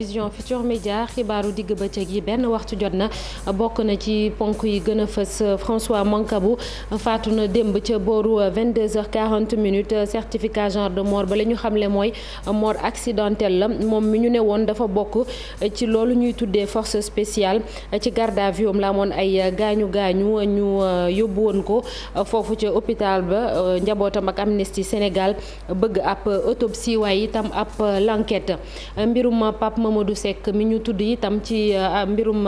Vision Futurs Médias xibaaru digg bëccëg yi benn waxtu jot na bokk na ci ponk yi gën a fës. François Mancabou faatu na démb ca booru 22h40 certificat genre de mort ba la ñu xamle mooy mort accidentelle la moom mi ñu ne woon dafa bokk ci loolu ñuy tuddee force spéciale ci garde à vue am la amoon ay gaañu ñu yóbbu woon ko foofu ca hôpital ba njabootam ak Amnesty Sénégal bëgg ab autopsie waaye itam ab l'enquête. Mbirum Pape Mamadou Seck mi ñu tudd itam ci mbirum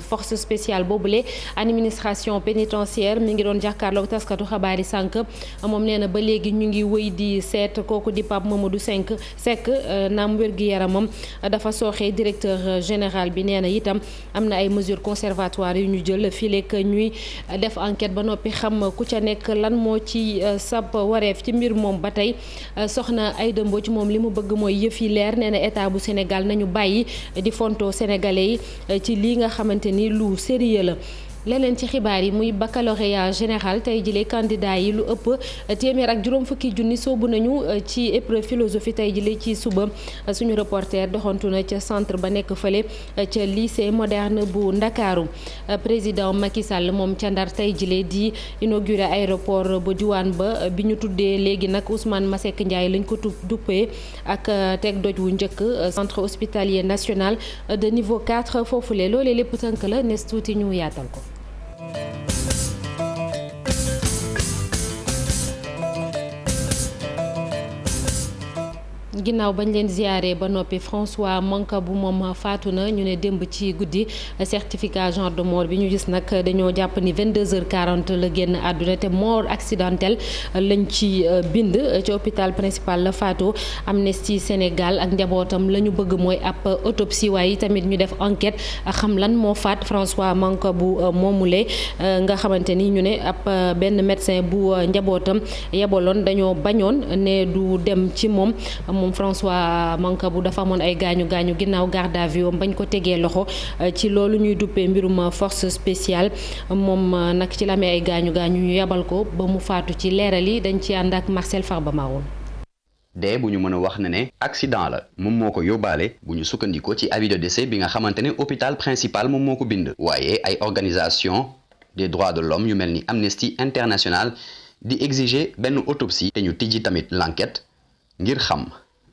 force spéciale boobule administration pénitentiaire mi ngi doon jàkkaarloog taskatu xabaar yi sànq moom nee na ba léegi ñu ngi wëy di seet kooku di Pape Mamadou Seck naam wér-gu-yaramam dafa sooxee directeur général bi nee na itam am na ay mesures conservatoires yu ñu jël fileek ñuy def enquête ba noppi xam ku ca nekk lan moo ci sab wareef ci mbir moom ba tey soxna Aïda Mbodj moom li mu bëgg mooy yëf yi leer nee na état bu Sénégal nañu bàyyi di fonto sénégalais yi ci lii nga xamante ni lu sérieux la. leneen ci xibaar yi muy baccalauréat général tey jile candidat yi lu ëpp téeméer ak juróom fukki junni soobu nañu ci épreuve philosophie tey jile ci suba suñu reporter doxantu na ca centre ba nekk fële ca lycée moderne bu Ndakaaru. président Macky Sall moom ca Ndar tey jile di inauguré aéroport ba Diouane ba bi ñu tuddee léegi nag Ousmane Masseck Ndiaye lañ ko duppee ak teg doj wu njëkk centre hospitalier national de niveau 4 foofule loolee lépp tënk la nes tuuti ñu yaatal ko. ginnaaw bañ leen ziaree ba noppi François Mancabou moom faatu na ñu ne démb ci guddi certificat genre de mort bi ñu gis nag dañoo jàpp ni 22h40 la génn àdduna te mort accidentelle lañ ci bind ci hôpital principal la faatu. Amnesty Sénégal ak njabootam la ñu bëgg mooy ab autopsie waaye tamit ñu def enquête xam lan moo faat François Mancabou moomule nga xamante ni ñu ne ab benn médecin bu njabootam yebaloon dañoo bañoon ne du dem ci moom François Mancabou dafa amoon ay gaañu ginnaaw garde à vue bañ ko tegee loxo ci loolu ñuy duppee mbirum force spéciale moom nag ci la amee ay gaañu ñu yebal ko ba mu faatu ci leeral yi dañ ci ànd ak Marcel Farba Maroun. dee bu ñu mën a wax ne accident la moom moo ko yóbbaale bu ñu sukkandikoo ci avis de décès bi nga xamante ne hôpital principal moom moo ko bind. waaye ay organisation des droits de l'homme yu mel ni Amnesty International di exiger benn autopsie te ñu tijji tamit l'enquête ngir xam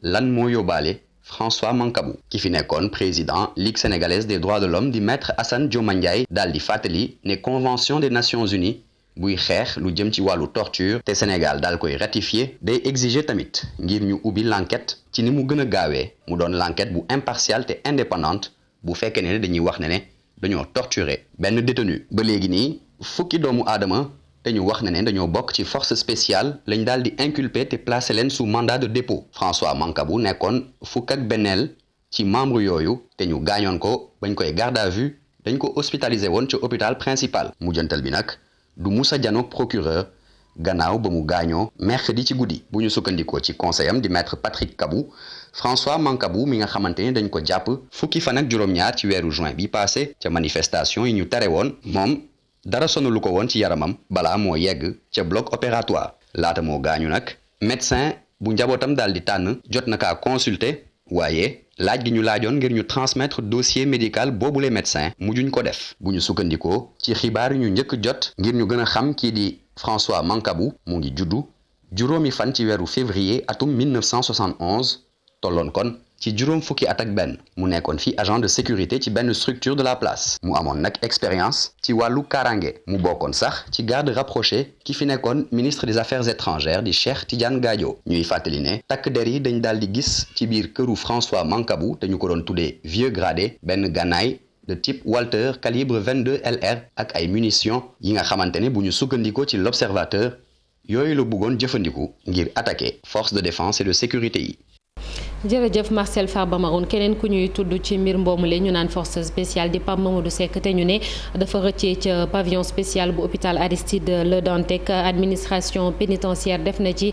lan moo yóbbaale François Mancabou ki fi nekkoon président Ligue sénégalaise des droits de l'homme di maître Assane Dioma Ndiaye daal di fàttali ne convention des nations unies buy xeex lu jëm ci wàllu torture te Sénégal daal koy ratifié day exiger tamit ngir ñu ubbi l'enquête ci ni mu gën a gaawee mu doon l'enquête bu impartiale te indépendante bu fekkee ne dañuy wax ne dañoo torturer benn détenu ba léegi nii fukki doomu aadama te ñu wax ne dañoo bokk ci force spéciale lañ daal di inculpé te placé leen sous mandat de dépôt. François Mancabou nekkoon fukk ak benneel ci membre yooyu te ñu gaañoon ko bañ koy garde à vue dañ ko hospitalisé woon ci hôpital principal. mujjantal bi nag du musa janoog procureur gannaaw ba mu gaañoo mercredi ci guddi bu ñu sukkandikoo ci conseil am di maître Patrick Kabou. François Mancabou mi nga xamante ne dañ ko jàpp fukki fan ak juróom-ñaar ci weeru juin bi passé ca manifestation yi ñu tere woon moom. dara sonalu ko woon ci yaramam balaa moo yegg ca bloc opératoire laata moo gaañu nag médecin bu njabootam daal di tànn jot na kaa consulter waaye laaj gi ñu laajoon ngir ñu transmettre dossier médical boobule médecin mujjuñ ko def bu ñu sukkandikoo ci xibaar yu ñu njëkk jot ngir ñu gën a xam kii di François Mancabou mu ngi juddu juróomi fan ci weeru février atum 1971 tolloon kon ci juróom fukki at ak benn mu nekkoon fi agent de sécurité ci benn structure de la place mu amoon nag expérience ci wàllu kaaraange mu bokkoon sax ci garde rapproché ki fi nekkoon ministre des affaires étrangères di Cheikh Tidiane Gadio ñuy fàttali ne takk der yi dañ daal di gis ci biir këru François Mancabou te ñu ko doon tuddee vieux gradé benn gànnaay de type Walter calibre 22 LR ak ay munitions yi nga xamante ne bu ñu sukkandikoo ci l'observateur yooyu la bëggoon jëfandiku ngir attaquer force de défense et de sécurité yi. jërëjëf Marcel Farba Maroun keneen ku ñuy tudd ci mbir mboomule ñu naan force spéciale di Pape Mamadou Seck te ñu ne dafa rëccee ca pavillon spécial bu hôpital Aristide Le Dantec administration pénitentiaire def na ci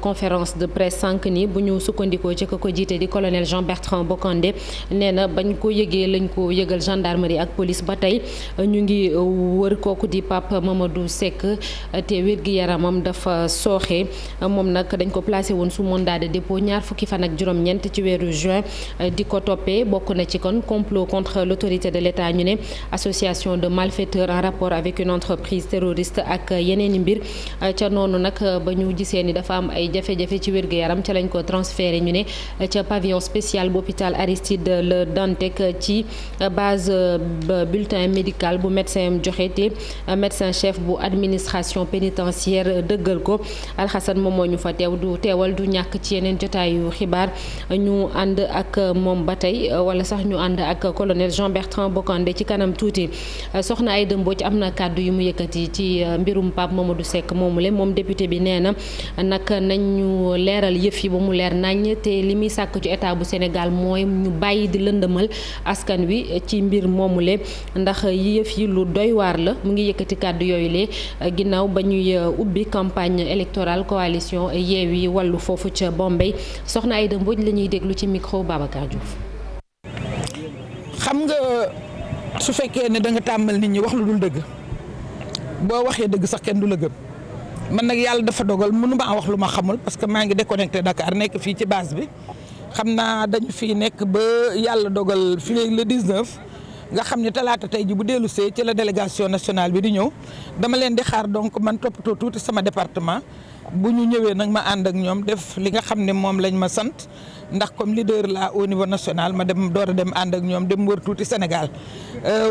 conférence de presse sànq ni bu ñu sukkandikoo ci ko jiite di colonel Jean Bertrand Bocandé nee na bañ ko yëgee lañ ko yëgal gendarmerie ak police ba tey ñu ngi wër kooku di Pape Mamadou Seck te wér-gi-yaramam dafa sooxe moom nag dañ ko placé woon sous mandat de dépôt ñaar fukki fan ak juróom juróom-ñeent ci weeru juin di ko toppee bokk na ci kon complot contre l'autorité de l'État ñu ne association de malfaiteurs en rapport avec une entreprise terroriste ak yeneen i mbir ca noonu nag ba ñu gisee ni dafa am ay jafe-jafe ci wér-gu-yaram ca lañ ko transféré ñu ne ca pavillon spécial bu hôpital Aristide Le Dantec ci base bulletin médical bu médecin joxe te médecin chef bu administration pénitentiaire dëggal ko Alxasan moom moo ñu fa teewal du ñàkk ci yeneen jotaayu xibaar ñu ànd ak moom ba tey wala sax ñu ànd ak colonel Jean-Bertrand Bocandé ci kanam tuuti soxna Aïda Mbodj am na kàddu yu mu yëkkati ci mbirum Pape Mamadou Seck moomule moom député bi nee na nag nañ ñu leeral yëf yi ba mu leer nañ te li muy sàkk ci état bu Sénégal mooy ñu bàyyi di lëndëmal askan wi ci mbir moomule ndax yëf yi lu doy waar la mu ngi yëkkati kàddu yooyu le ginnaaw ba ñuy ubbi campagne électorale coalition Yewwi Wallu foofu ca Bombay soxna Aïda Mbodj la ñuy déglu ci micro Babacar Diouf. xam nga su fekkee ne da nga tàmmal nit ñi wax lu dul dëgg boo waxee dëgg sax kenn du la gëm man nag yàlla dafa dogal mënu maa wax lu ma xamul parce que maa ngi déconnecté Dakar nekk fii ci base bi xam naa dañu fii nekk ba yàlla dogal fii léegi le 19 nga xam ne talaata tey ji bu dellu see ci la délégation nationale bi di ñëw dama leen di xaar donc man toppatoo tuuti sama département bu ñu ñëwee nag ma ànd ak ñoom def li nga xam ne moom lañ ma sant ndax comme leader la au niveau national ma dem door a dem ànd ak ñoom dem wër tuuti Sénégal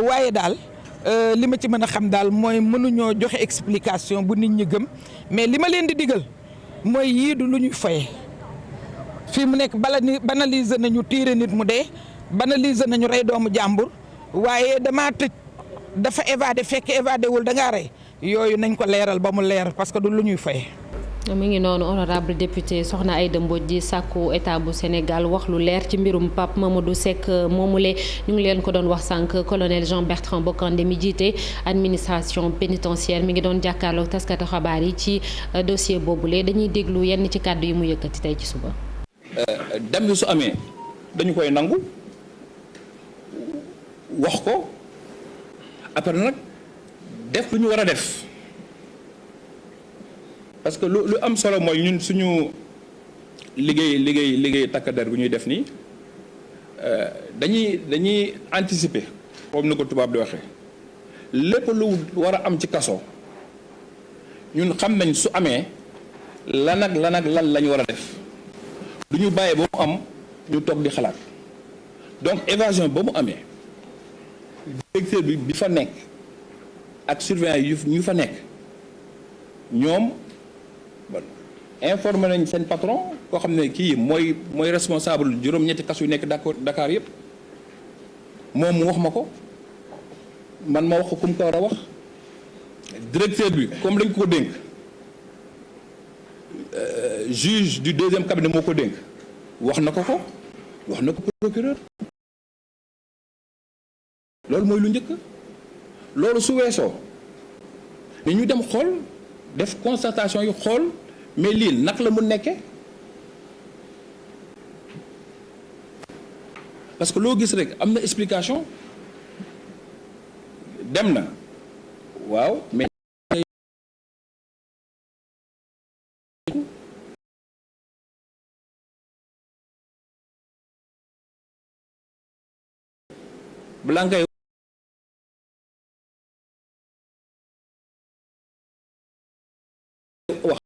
waaye daal li ma ci mën a xam daal mooy mënuñoo joxe explication bu nit ñi gëm mais li ma leen di digal mooy yii du lu ñuy foye fii mu nekk banaliser nañu tiire nit mu dee banaliser nañu rey doomu jàmbur waaye damaa tëj dafa évadé fekk évadé wul da ngaa rey yooyu nañ ko leeral ba mu leer parce que du lu ñuy foye. mi ngi noonu honorable député soxna Aïda Mbodj di sàkku état bu Sénégal wax lu leer ci mbirum Pape Mamadou Seck moomule ñu ngi leen ko doon wax sànq colonel Jean-Bertrand Bocandé mi jiite administration pénitentiaire mi ngi doon jàkkaarloog taskatu xabaar yi ci dossier boobule dañuy déglu yenn ci kàddu yi mu yëkkati tey ci suba. dem bi su amee dañu koy nangu wax ko après nag def lu ñu war a def. parce que lu am solo mooy ñun suñu liggéey takk der bu ñuy def nii dañuy anticiper comme ni ko tubaab di waxee lépp lu war a am ci kaso ñun xam nañ su amee lan ak lan la ñu war a def du ñu bàyyee ba mu am ñu toog di xalaat donc évasion ba mu amee directeur bi fa nekk ak surveillant yu ñu fa nekk ñoom informé nañ seen patron koo xam ne kii mooy responsable juróom-ñetti kaso yu nekk Dakar yëpp moom mu wax ma ko man ma wax ko ku mu ko war a wax directeur bi comme lañ ko dénk juge du deuxième cabinet moo ko dénk wax na ko procureur loolu mooy lu njëkk loolu su weesoo ni ñu dem xool def constatation yu xool mais lii nag la mu nekke parce que loo gis rek am na explication dem na waaw mais balaa ngay wax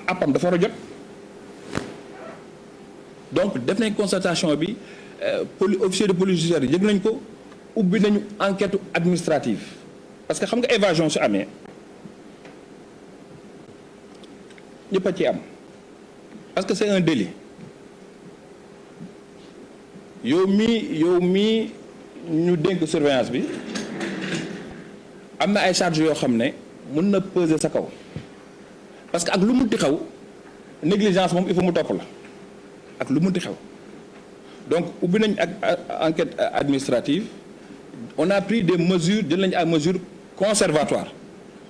appam dafa war a jot donc def nañ constatation bi officier de police judiciaire yëg nañ ko ubbi nañu enquête administrative parce que xam nga évasion su amee ñëpp a ci am parce que c'est un délit yow mii ñu dénk surveillance bi am na ay charges yoo xam ne mën na peser sa kaw parce que ak lu munti xew négligence moom il faut mu topp la ak lu munti xew donc ubbi nañ ak enquête administrative on a pris des mesures jël nañ ay mesures conservatoires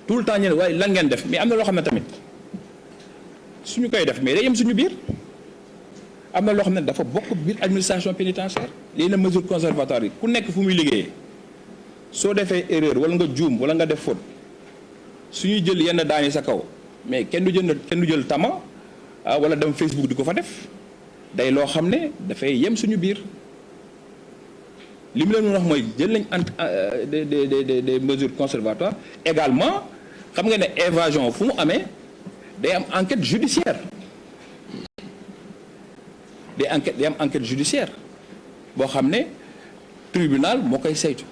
tout le temps ñu ne waaye lan ngeen def mais am na loo xam ne tamit suñu koy def mais day yem suñu biir am na loo xam ne dafa bokk biir administration pénitentiaire lii na mesure conservatoire yi ku nekk fu muy liggéeyee soo defee erreur wala nga juum wala nga def faute suñuy jël yenn daan yi sa kaw mais kenn du jël tama wala dem Facebook di ko fa def day loo xam ne dafay yem suñu biir li mu leen wax mooy jël nañ des mesures conservatoires également xam nga ne évasion fu mu amee day am enquête judiciaire day am enquête judiciaire boo xam ne tribunal moo koy saytu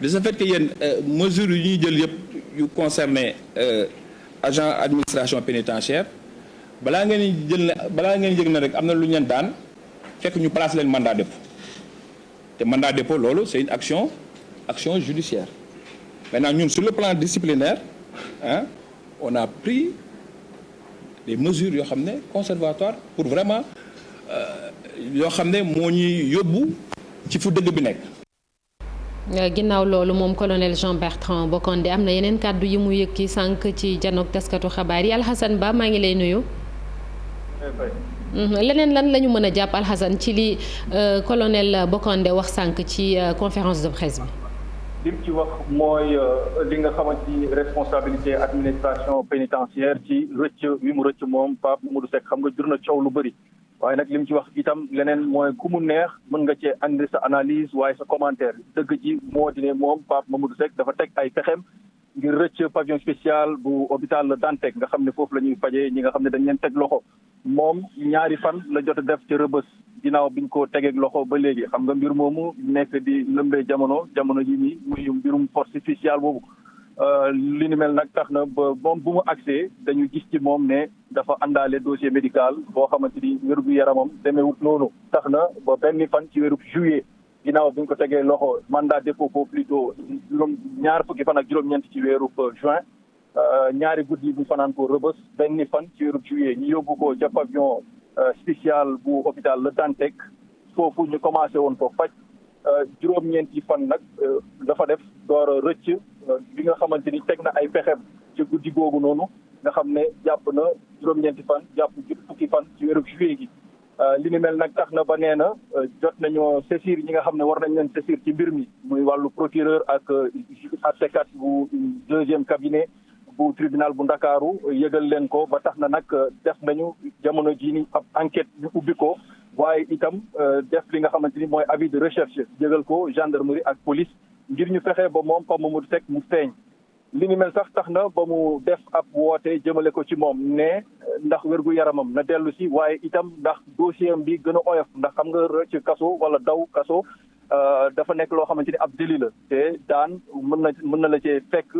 de ce fait que yéen mesures yu ñuy jël yëpp yu concerné agent administration pénitentiaire balaa ngeen jëg na rek am na lu ñu leen daan fekk ñu place leen mandat dépôt te mandat dépôt loolu c'est une action judiciaire. Maintenant ñun sur le plan disciplinaire on a pris des mesures yoo xam ne conservatoires pour vraiment yoo xam ne moo ñuy yóbbu ci fu dëgg bi nekk. ginnaaw loolu moom colonel Jean-Bertrand Bocandé am na yeneen kàddu yi mu yëkki sànq ci janook taskatu xabaar yi. Alhassane Ba maa ngi lay nuyu. leneen lan la ñu mën a jàpp Alhassane ci li colonel Bocandé wax sànq ci conférence de presse bi. lim ci wax mooy li nga xamante ni responsabilité administration pénitentiaire ci rëcc wi mu rëcc moom Pape Mamadou Seck xam nga jur na coow lu bëri waaye nag lim ci wax itam leneen mooy ku mu neex mën nga cee andi sa analyse waaye sa commentaire dëgg ci moo di ne moom Pape Mamadou Seck dafa teg ay pexem ngir rëcc pavillon spécial bu hôpital Dantec nga xam ne foofu la ñuy fajee ñi nga xam ne dañ leen teg loxo moom 2 fan la jot a def ci Rebeuss ginnaaw biñ ko tegeeg loxo ba léegi xam nga mbir moomu nekk di lëmbee jamono yi nii muy mbirum force spéciale boobu li ni mel nag tax na ba moom bu mu accès dañu gis ci moom ne dafa àndaale dossier médical boo xamante ni wéru gu yaramam demeewut noonu tax na ba benn fan ci wéru juillet ginnaaw biñ ko tegee loxo mandat dépôt ko plutôt ñaar fukki fan ak juróom-ñeent ci weeru juin ñaari guddi bu fanaan ko Rebeuss benn fan ci weeru juillet ñu yóbbu ko ca pavillon spécial bu hôpital Le Dantec foofu ñu commencé woon ko faj juróom-ñeenti fan nag dafa def door a rëcc bi nga xamante ni teg na ay pexem ci guddi googu noonu nga xam ne jàpp na juróom-ñeenti fan jàpp fukki fan ci weeru juillet gi li ni mel nag tax na ba nee na jot nañoo saisir ñi nga xam ne war nañ leen saisir ci mbir mi muy wàllu procureur ak àttekat bu 2e cabinet bu tribunal bu Ndakaaru yëgal leen ko ba tax na nag def nañu jamono jii ni ab enquête ñu ubbi ko waaye itam def li nga xamante ni mooy avis de recherche yëgal ko gendarmerie ak police ngir ñu fexe ba moom Pape Mamadou Seck mu feeñ li ni mel sax tax na ba mu def ab woote jëmale ko ci moom ne ndax wérgu yaramam na dellu si waaye itam ndax dossier am bi gën a oyof ndax xam nga rëcc kaso wala daw kaso dafa nekk loo xamante ni ab délit la te daan mën na la cee fekk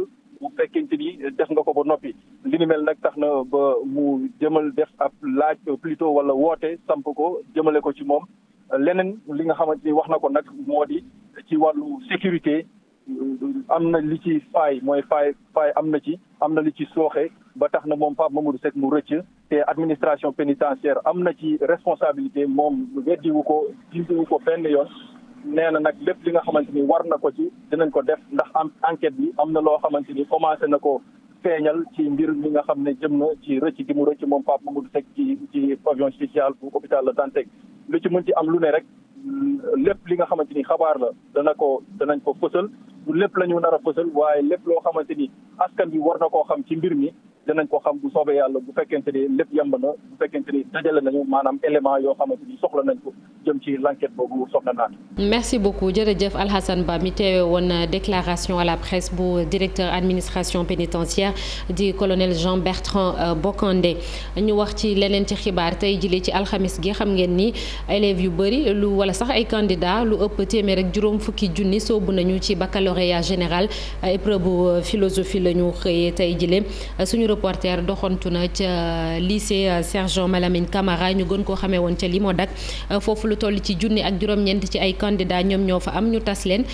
bu fekkente ni def nga ko ba noppi li ni mel nag tax na ba mu jëmal def ab laaj plutôt wala woote samp ko jëmale ko ci moom leneen li nga xamante ni wax na ko nag moo di ci wàllu sécurité am na li ci faay am na li ci sooxe ba tax na moom Pape Mamadou Seck mu rëcc te administration pénitentiaire am na ci responsabilité moom weddiwu ko dindiwu ko benn yoon nee na nag lépp li nga xamante ni war na ko ci dinañ ko def ndax am enquête bi am na loo xamante ni commencé na ko feeñal ci mbir mi nga xam ne jëm na ci rëcc gi mu rëcc moom Pape Mamadou Seck ci pavillon spécial bu hôpital Le Dantec lu ci mën ci am lu ne rek lépp li nga xamante ni xabaar la danañ ko fësal du lépp la ñu nar a fësal waaye lépp loo xamante ni askan bi war na koo xam ci mbir mi dinañ ko xam bu soobee yàlla bu fekkente ni lépp yemb na bu fekkente ni dajale nañu maanaam élément yoo xamante ni soxla nañ ko jëm ci l'enquête boobu soxla naat. merci beaucoup jërëjëf Alhassane Ba mi teewe woon déclaration à la presse bu directeur administration pénitentiaire di colonel Jean-Bertrand Bocandé ñu wax ci leneen ci xibaar tey jëlee ci alxamis gi xam ngeen ni élèves yu bëri lu wala sax ay candidats lu ëpp téeméer ak juróom fukki junni soobu nañu ci baccalauréat général épreuve bu philosophie la ñu xëyee tey jëlee suñu reporter doxantu na ca lycée Sergent Malamine Camara ñu gën koo xamee woon ca Limodak foofu lu toll ci junni ak juróom-ñeent ci ay candidats ñoom ñoo fa am ñu tas leen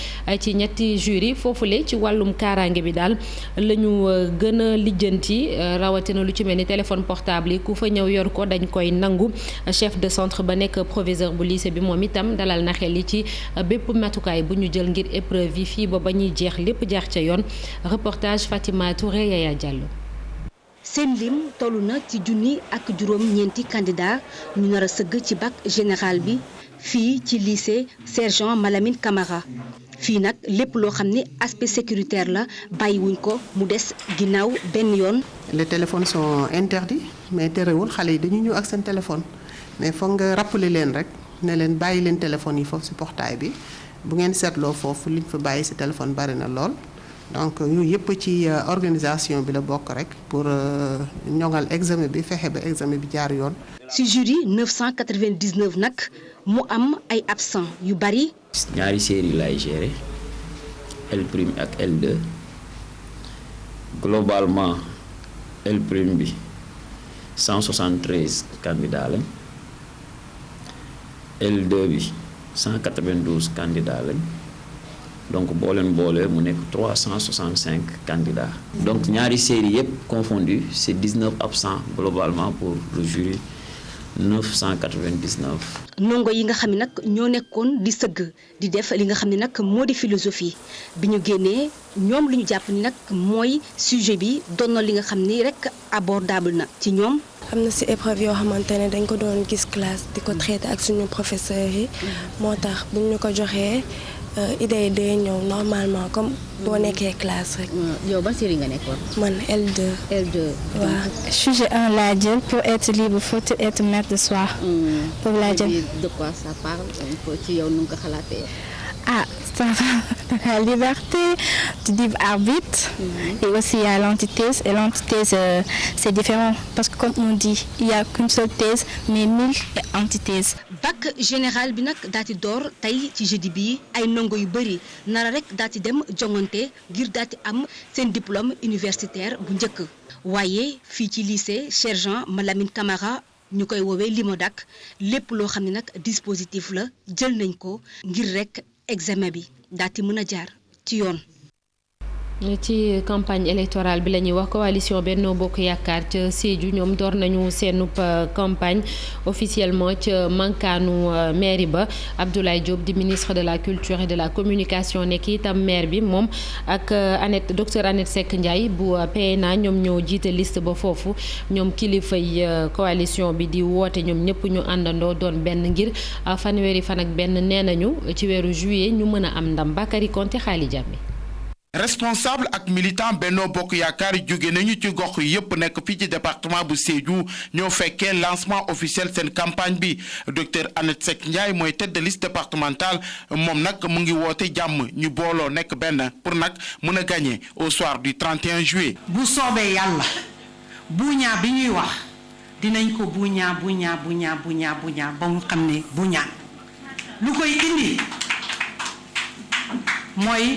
ci ñetti jury foofule ci wàllum kaaraange bi daal la ñu gën a lijjanti rawatina lu ci mel ni téléphone portable yi ku fa ñëw yor ko dañ koy nangu chef de centre ba nekk proviseur bu lycée bi moom itam dalal na xel yi ci bépp matukaay bu ñu jël ngir épreuve yi fii ba ñuy jeex lépp jaar ca yoon reportage Fatima Touré Yaya Diallo. seen lim tollu na ci junni ak juróom-ñeenti candidat ñu nar a sëgg ci bac général bi fii ci lycée Sergent Malamine Camara fii nag lépp loo xam ne aspect sécuritaire la bàyyiwuñ ko mu des ginnaaw benn yoon. Les téléphones sont interdits mais terewul xale yi dañu ñëw ak seen téléphone mais foog nga rappeler leen rek ne leen bàyyi leen téléphone yi foofu ci portail bi bu ngeen seetloo foofu liñ fa bàyyi ci téléphone bari na lool. donc yooyu yëpp ci organisation bi la bokk rek pour ñoŋal examen bi fexe ba examen bi jaar yoon. ci jury 999 nag mu am ay absent yu bari. ñaari série lay gérer L' ak L2 globalement L' bi 173 candidats lañ L2 bi 192 candidats lañ. donc boo leen boolee mu nekk 365 candidats. donc ñaari série yëpp confondu c'est 19 absents globalement pour le jury 999. ndongo yi nga xam ne nag ñoo nekkoon di sëgg di def li nga xam ne nag moo di philosophie bi ñu génnee ñoom li ñu jàpp ni nag mooy sujet bi doon na li nga xam ni rek abordable na ci ñoom. am na ci épreuve yoo xamante ne dañ ko doon gis classe di ko traité ak suñu professeurs yi moo tax buñ ñu ko joxee. idée yi day ñëw normalement comme boo nekkee classe rek. yow ban série nga nekkoon. man L2. waaw. sujet 1 laa jël pour être libre faut être maître de soi. pour laa jël. de quoi ça parle ci yow nu nga ko xalaatee. ah ça la liberté du libre arbitre. Et aussi il y a l'antithèse et l'antithèse c'est différent parce que comme on dit il y a qu'une seule thèse mais 1000 antithèses. bac général bi nag daal di door tey ci jeudi bi ay ndongo yu bëri nara rek daal di dem jongante ngir daal di am seen diplôme universitaire bu njëkk waaye fii ci lycée Sergent Malamine Camara ñu koy woowee Limodak lépp loo xam ne nag dispositif la jël nañ ko ngir rek examen bi daal di mën a jaar ci yoon. ci campagne électorale bi la ñuy wax coalition Benno Bokk Yaakaar ca Sédhiou ñoom door nañu seenub campagne officiellement ca mankaanu mairie ba Abdoulaye Diop di ministre de la culture et de la communication nekk itam maire bi moom ak docteur Annette Seck Ndiaye bu PNA ñoom ñoo jiite liste ba foofu ñoom kilifay coalition bi di woote ñoom ñëpp ñu àndandoo doon benn ngir fanweeri fan ak benn nee nañu ci weeru juillet ñu mën a am ndam Bakary Konté Xaali Jàmme. responsable ak militant Benno Bokk Yaakaar jóge nañu ci gox yépp nekk fii ci département bu Sédhiou ñoo fekkee lancement officiel seen campagne bi docteur Annette Seck Ndiaye mooy tête de liste départementale moom nag mu ngi woote jàmm ñu booloo nekk benn pour nag mën a gagner au soir du 31 juillet. bu soobee yàlla buuñaa bi ñuy wax dinañ ko buuñaa ba mu xam ne buuñaan lu koy indi mooy.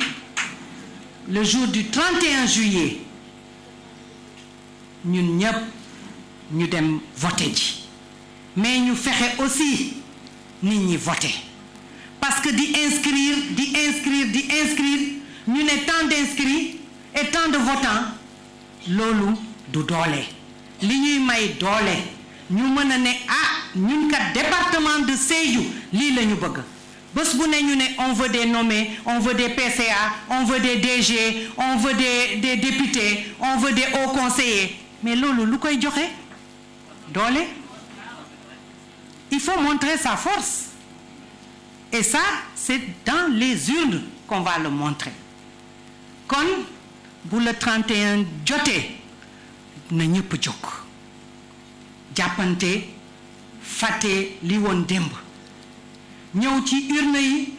Le jour du 31 juillet ñun ñëpp ñu dem voter ji mais ñu fexe aussi nit ñi voter parce que di inscrire ñu ne tant d'inscrits et tant de votants loolu du doole li ñuy may doole ñu mën a ne ñun kat département de Sédhiou lii la ñu bëgg. bés bu ne ñu ne on veut des nommés on veut des PCA on veut des DG on veut des députés on veut des hauts conseillers mais loolu lu koy joxe doole il faut montrer sa force et ça c'est dans les urnes qu'on va le montrer kon bu le 31 jotee na ñëpp jóg jàppante fàtte li woon démb ñëw ci urne yi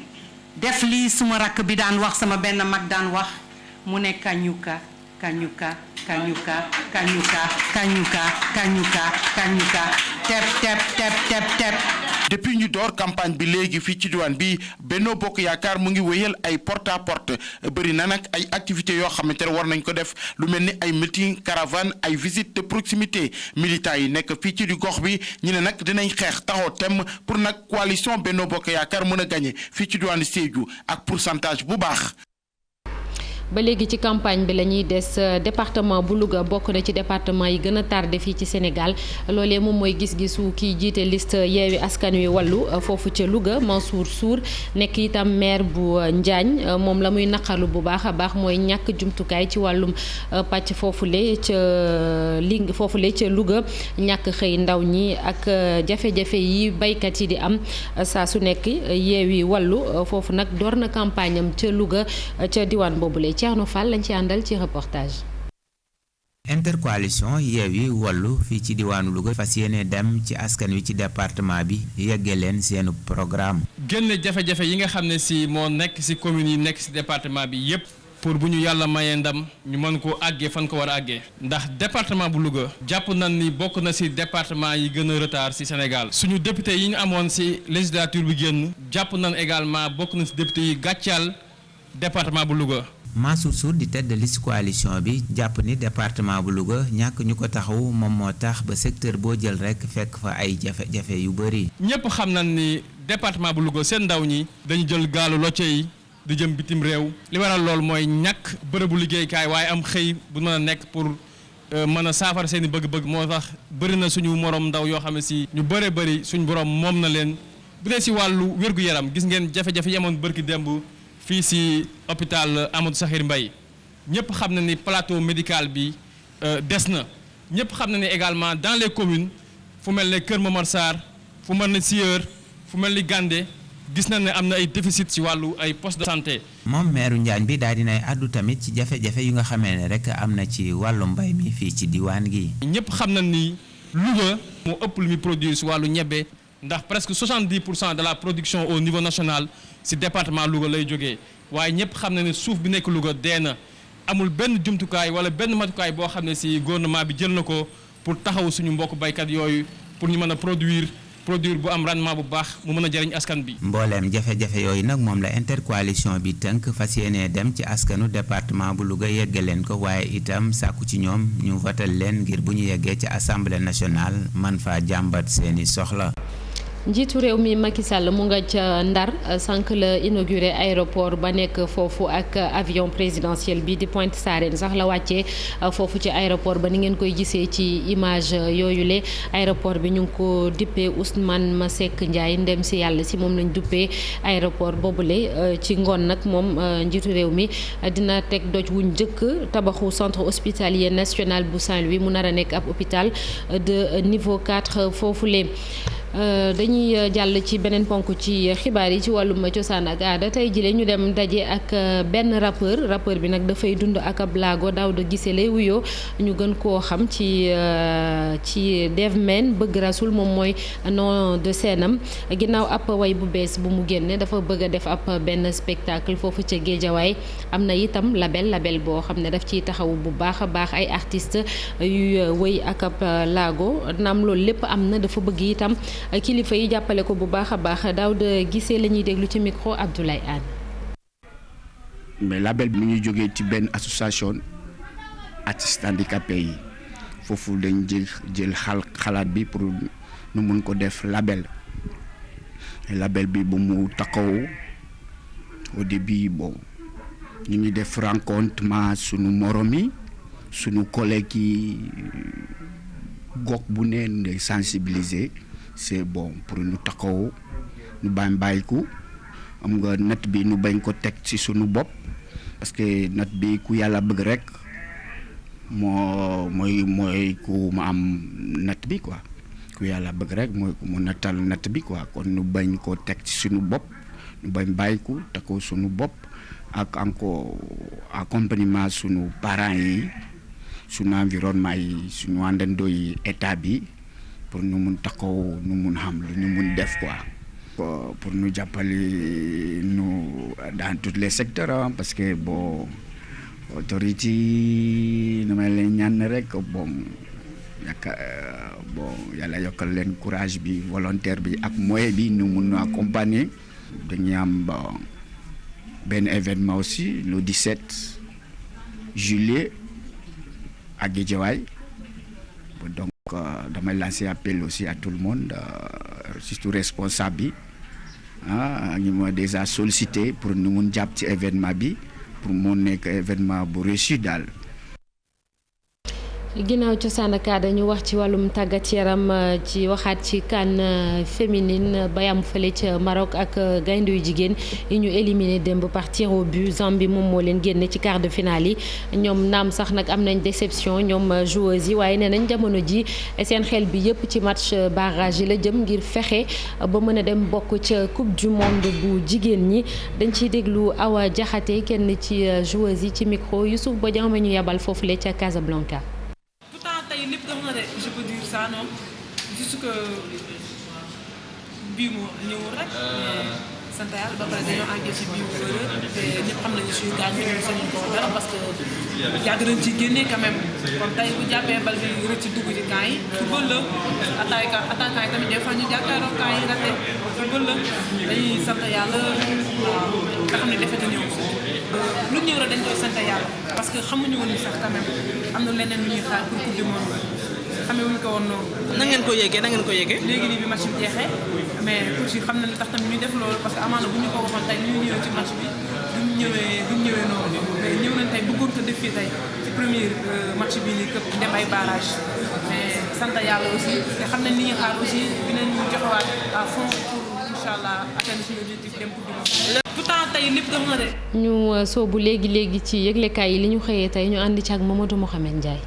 def lii suma rakk bi daan wax sama benn mag daan wax mu ne kañuka kañuka kañuka kañuka kañuka kañuka kañuka tep tep tep tep tep. depuis ñu door campagne bi léegi fii ci diwaan bi Benno Bokk Yaakaar mu ngi wéyal ay porte à porte bëri na nag ay activités yoo xamante ne war nañ ko def lu mel ni ay meeting caravane ay visite de proximité militants yi nekk fii ci di gox bi ñu ne nag dinañ xeex taxaw temm pour nag coalition Benno Bokk Yaakaar mën a gagné fii ci diwaan Sédhiou ak pourcentage bu baax. ba léegi ci campagne bi la ñuy des département bu Louga bokk na ci département yi gën a tardé fii ci Sénégal loolee moom mooy gis-gisu kiy jiite liste Yewwi Askan Wi Wallu foofu ca Louga Mansour Sour nekk itam maire bu Njaañ moom la muy naqarlu bu baax a baax mooy ñàkk jumtukaay ci wàllum pàcc foofule ca Louga ñàkk xëy ndaw ñi ak jafe-jafe yi baykat yi di am saa su nekk Yewwi Wallu foofu nag door na campagne am ca Louga ca diwaan boobule Thierno Fall lañ ci àndal ci reportage. intercoalition Yewwi Wallu fii ci diwaanu Louga fas yéene dem ci askan wi ci département bi yegge leen seenu programme. génne jafe-jafe yi nga xam ne si moo nekk si commune yi nekk si département bi yépp pour bu ñu yàlla mayee ndam ñu mën koo àggee fan ko war a àggee ndax département bu Louga jàpp nañ ni bokk na ci département yi gën a retard ci Sénégal suñu député yi ñu amoon ci législature bi génn jàpp nañ également bokk na ci député yi gàccaal département bu Louga. Mansour Sour di tête de liste coalition bi jàpp ni département bu Louga ñàkk ñu ko taxaw moom moo tax ba secteur boo jël rekk fekk fa ay jafe-jafe yu bari. ñëpp xam nañ ni département bu Louga seen ndaw ñi dañu jël gaalu locce yi di jëm bitim réew li waral loolu mooy ñàkk bërëbu liggéeykaay waaye am xëy bu mën a nekk pour mën a saafara seen i bëgg-bëgg moo tax bëri na suñu morom ndaw yoo xam ne si ñu bëree bëri suñu borom moom na leen bu dee si wàllu wér-gu-yaram gis ngeen jafe-jafe yi amoon bërki démb fii si hôpital Amadou Sakhir Mbaye ñëpp xam na ni plateau médical bi des na ñëpp xam na ni également dans les communes fu mel ne Kër Momar Sarr fu mel ne Sieur fu mel ni Gandé gis na ne am na ay déficit ci wàllu ay poste de santé. moom meeru Njaañ bi daal dinay àddu tamit ci jafe-jafe yu nga xamee ne rek am na ci wàllu mbay mi fii ci diwaan gi. ñëpp xam na ni Louga moo ëpp lu muy produire ci wàllu ñebbe ndax presque 70% de la production au niveau national ci département Louga lay jógee waaye ñëpp xam na ne suuf bi nekk Louga dee na amul benn jumtukaay wala benn matukaay boo xam ne ci gouvernement bi jël na ko pour taxaw suñu mbokk baykat yooyu pour ñu mën a produire bu am rendement bu baax mu mën a jëriñ askan bi. mbooleem jafe-jafe yooyu nag moom la intercoalition bi tënk fas yéenee dem ci askanu département bu Louga yegge leen ko waaye itam sàkku ci ñoom ñu votal leen ngir bu ñu yeggee ci assemblée nationale man faa jàmbat seeni soxla. njiitu réew mi Macky Sall mu nga ca Ndar sànq la inauguré aéroport ba nekk foofu ak avion présidentiel bi di Pointe Sarène sax la wàccee foofu ci aéroport ba ni ngeen koy gisee ci image yooyu le aéroport bi ñu ngi ko dippee Ousmane Masseck Ndiaye ndem si yàlla si moom lañ duppee aéroport boobule ci ngoon nag moom njiitu réew mi dina teg doj wu njëkk tabaxu centre hospitalier national bu Saint-Louis mu nar a nekk ab hôpital de niveau 4 foofule. dañuy jàll ci beneen ponk ci xibaar yi ci wàllum cosaan ak aada tey jile ñu dem daje ak benn rappeur bi nag dafay dund ak ab laago Daouda Guissé lay wuyoo ñu gën koo xam ci Devmen bëgg rasul moom mooy nom de scène am ginnaaw ab way bu bees bu mu génne dafa bëgg a def ab benn spectacle foofu ca Géejawaay am na itam label boo xam ne daf ciy taxaw bu baax a baax ay artistes yuy wëy ak ab laago naam loolu lépp am na dafa bëgg itam kilifa yi jàppale ko bu baax a baax Daouda Guissé la ñuy déglu ci micro Abdoulaye Anne. mais label bi mu ngi jógee ci benn association artistes handicapés yi foofu dañ jël xalaat bi pour nu mun ko def label bi bu mu taxaw au début bon ñu ngi def rencontre ma sunu morom yi sunu collègues yi gox bu neen de sensibiliser. c'est bon pour ñu taxaw ñu bàyyiku am nga natt bi ñu bañ ko teg ci sunu bopp parce que natt bi ku yàlla bëgg rek mooy ku ma am natt bi quoi ku yàlla bëgg rek mooy ku mu nattal natt bi quoi kon ñu bañ ko teg ci sunu bopp ñu bañ bàyyiku taxaw sunu bopp ak encore accompagnement sunu parents yi sunu environnement yi sunu àndandoo yi état bi. pour ñu mun taxaw ñu mun xam lu ñu mun def quoi pour ñu jàppale ñu dans tous les secteurs parce que bon autorité damay leen ñaan rek bon yàlla yokkal leen courage bi volontaire bi ak moyen bi ñu mun accompagner dañuy am benn événement aussi le 17 juillet à Guédiawaye donc damay lancer appel aussi à tout le monde surtout responsable bi ñu ma déjà sollicité pour nu mun jàpp ci événement bi pour moo nekk événement bu réussi daal. ginnaaw cosaan ak aada ñu wax ci wàllum tàggat yaram ci waxaat ci CAN féminine ba yam fële ca Maroc ak gaynde yu jigéen yi ñu éliminé démb par tir au but. Zambie moom moo leen génne ci quart de finale yi ñoom naam sax nag am nañ déception ñoom joueuses yi waaye nee nañ jamono ji seen xel bi yëpp ci match barrage yi la jëm ngir fexe ba mën a dem bokk ca coupe du monde bu jigéen ñi. dañ ciy déglu Awa Diakhaté kenn ci joueuses yi ci micro Youssouf Bodian ma ñu yebal foofu le ca Casablanca. tey lépp def na de je peux dire ça non juste que bii mu ñëwul rek mais sant yàlla ba pare dañoo engagé ci bii bu bëri te ñëpp xam nañu suñu gaañ ñu sañu ko dara parce que yàgg nañ ci génnee quand même kon tey bu jàppee bal bi rëcc dugg ci camp yi football la attaquant yi tamit des fois ñu jàkkaaroo camp yi raté football la dañuy sant yàlla waaw nga xam ne defete ñëw lu ñëw rek dañ koy sant yàlla parce que xamuñu woon ni sax quand même am na leneen lu ñuy xaar pour coupe du monde xamee wuñ ko woon noonu. na ngeen ko yéegee léegi nii bi match bi jeexee mais coach yi xam na li tax tamit ñu def loolu parce que amaana bu ñu ko waxoon tey ñu ñëwee ci match bi duñ ñëwee noonu mais ñëw nañ tey bëggoon ko def fii tey ci premier match bi nii këpp dem ay barrage mais sant yàlla aussi te xam nañ li ñuy xaar aussi dinañ joxewaat à fond pour incha allah atteindre suñu objectif dem coupe du monde. pourtant tey lépp def na de. ñu soobu léegi ci yëglekaay yi li ñu xëyee tey ñu ànd ci ak Mamadou Mohamed Ndiaye.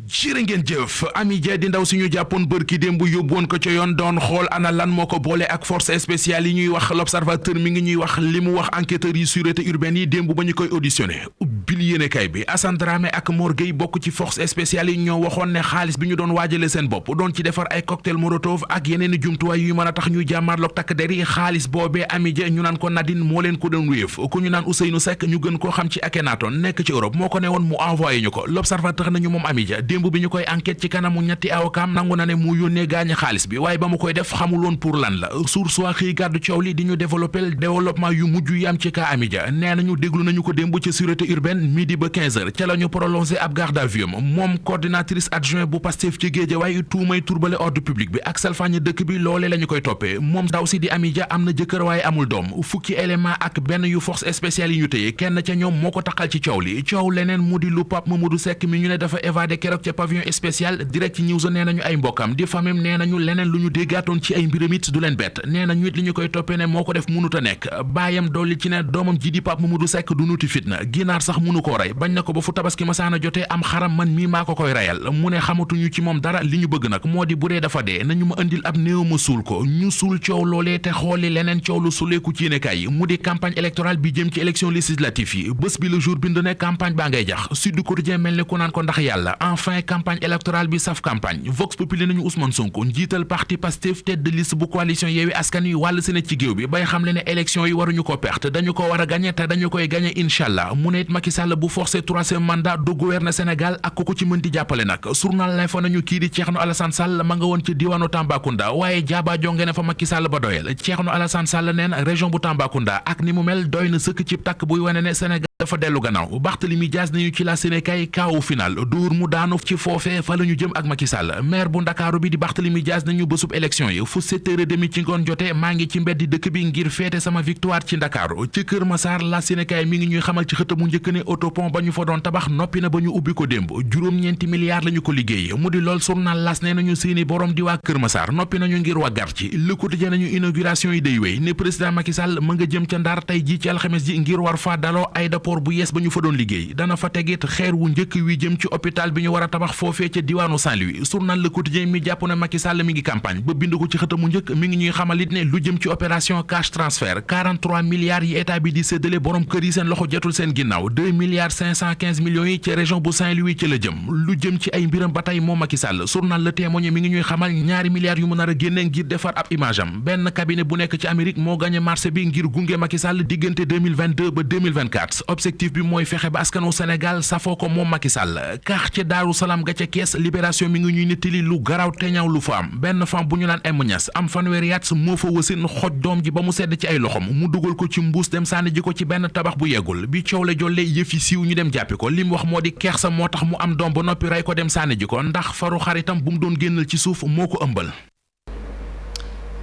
jërë ngeen jëf Ami Dia di ndaw si ñu jàppoon bërki démb yóbbuwoon ko ca yoon doon xool ana lan moo ko boole ak force spéciale yi ñuy wax l'observateur mi ngi ñuy wax li mu wax enquêteurs yi sûreté urbaine yi démb ba ñu koy auditionné ubbil yéenekaay bi Assane Dramé ak Mor Gueye bokk ci force spéciale yi ñoo waxoon ne xaalis bi ñu doon waajale seen bopp doon ci defar ay cocktail molotov ak yeneen i jumtuwaay yu mën a tax ñuy jàmmaarloog takk der yi xaalis boobee Ami Dia ñu naan ko Nadine moo leen ko doon wéef ku ñu naan Ousseynou Seck ñu gën koo xam ci Akhenaton nekk ci Europe moo ko ne woon mu envoyé ñu ko l'observateur nañu moom Ami Dia démb bi ñu koy enquête ci kanamu ñetti awakaam nangu na ne mu yónnee gaañi xaalis bi waaye ba mu koy def xamuloon pour lan la source waa xëy gàddu coow li di ñu développement yu mujj yi am ci cas Ami Dia nee nañu déglu nañu ko démb ci sûreté urbaine midi ba 15h ca la ñu prolongé ab garde à vue moom coordinatrice adjoint bu Pastef ci Guédiawaye tuumay turbale ordre public bi ak salfaañe dëkk bi loolee la ñu koy toppee moom ndaw si di Ami Dia am na jëkkër waaye amul doom fukki élément ak benn yu force spéciale yi ñu téye kenn ca ñoom moo ko taxal ci coow li coow leneen mu di lu Pape Mamadou Seck mi ñu ne dafa évadé keroog ca pavillon spécial direct ci news nee nañu ay mbokkam di famem nee nañu leneen lu ñu déggaatoon ci ay mbiram it du leen bett nee nañu it li ñu koy toppee ne moo ko def mënut a nekk baayam dolli ci ne doomam ji di Pape Mamadou Seck du nuti fitna ginaar sax mënu koo rey bañ na ko ba fu tabaski masaana jotee am xaram man mii maa ko koy reyal mu ne xamatuñu ci moom dara li ñu bëgg nag moo di bu dee dafa dee nañu ma indil ab néew ma suul ko ñu suul coow loolee te xooli leneen coow lu suleeku ci yéenekaay yi mu di campagne électorale bi jëm ci élection législative yi bés bi le jour bind ne campagne baa ngay jax Sud Quotidien mel ne ku naan ko ndax yàlla enfin campagne électorale bi saf campagne Vox Populi nañu Ousmane Sonko njiital parti Pastef tête de liste bu coalition Yewwi Askan Wi wàll si ne ci géew bi bay xam le ne élection yi waruñu ko perte dañu ko war a gagné te dañu koy gagné inchallah mu ne it Macky Sall bu forcé troisième mandat du gouverner Sénégal ak ku ko ci mën di jàppale nag journal L'Info nañu kii di Thierno Alassane Sall ma nga woon ci diwaanu Tambacounda waaye jaaba jonge ne fa Macky Sall ba doyal Thierno Alassane Sall neen région bu Tambacounda ak ni mu mel doy na sëkk ci takk buy wane ne Sénégal dafa dellu gannaaw Barthélémy Dias nañu ci la Sénégal kaawu final dóor mu daanu ci foofee fa la ñu jëm ak Macky Sall maire bu Ndakaaru bi di Barthélémy Dias nañu bésub élection yi fu 7h30 ci ngoon jotee maa ngi ci mbeddi dëkk bi ngir feete sama victoire ci Ndakaaru ci Kër Massar la Sénégal mi ngi ñuy xamal ci xëtamu njëkk ne autopont ba ñu fa doon tabax noppi na ba ñu ubbi ko démb juróom-ñeenti milliards la ñu ko liggéey mu di lool journal L'As nee nañu seeni borom di waa Kër Massar noppi nañu ngir waggar ci Le Quotidien nañu inauguration yi day wéy ne président Macky Sall ma nga jëm ca Ndar tey ji ci alxames ji ngir war fa daloo aéroport bu yees ba ñu fa doon liggéey dana fa tegit xeer wu njëkk wi jëm ci hôpital bi ñu war a tabax foofee ca diwaanu Saint-Louis journal Le Quotidien mi jàpp ne Macky Sall mi ngi campagne ba bind ko ci xëtamu njëkk mi ngi ñuy xamalit ne lu jëm ci opération cash transfert 43 milliards yi état bi di séddale borom kër yi seen loxo jotul seen ginnaaw 2 milliards 515 millions yi ci région bu Saint-Louis ci la jëm lu jëm ci ay mbiram ba tey moom Macky Sall journal Le Témoin mi ngi ñuy xamal ñaari milliards yu mu nar a génne ngir defar ab image am benn cabinet bu nekk ci Amérique moo gagné marché bi ngir gunge Macky Sall diggante 2022 ba 2024 objectif bi mooy fexe ba askanu Sénégal safoo ko moom Macky Sall quartier Daaru Salaam ga ca Kees Libération mi ngi ñuy nettali lu garaaw te ñaaw lu fa am benn femme bu ñu naan Niass am fanweeri at moo fa wasin xoj doom ji ba mu sedd ci ay loxom mu dugal ko ci mbuus dem sànni ji ko ci benn tabax bu yeggul bi coow la jolle yëfi siiw ñu dem jàppi ko li mu wax moo di kersa moo tax mu am doom ba noppi rey ko dem sànni ji ko ndax faru xaritam bu mu doon génnal ci suuf moo ko ëmbal.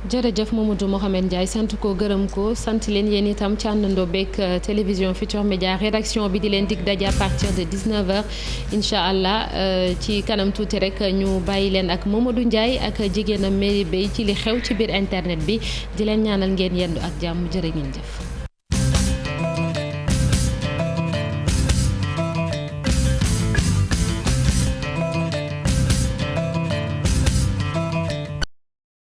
jërëjëf Mamadou Mohamed Ndiaye sant ko gërëm ko sant leen yéen itam ci àndandoo beeg télévision Futurs Médias rédaction bi di leen dig daje à partir de 19h incha allah ci kanam tuuti rek ñu bàyyi leen ak Mamadou Ndiaye ak jigéenam Mairie Bey ci li xew ci biir internet bi di leen ñaanal ngeen yendu ak jàmm jërë ngeen jëf.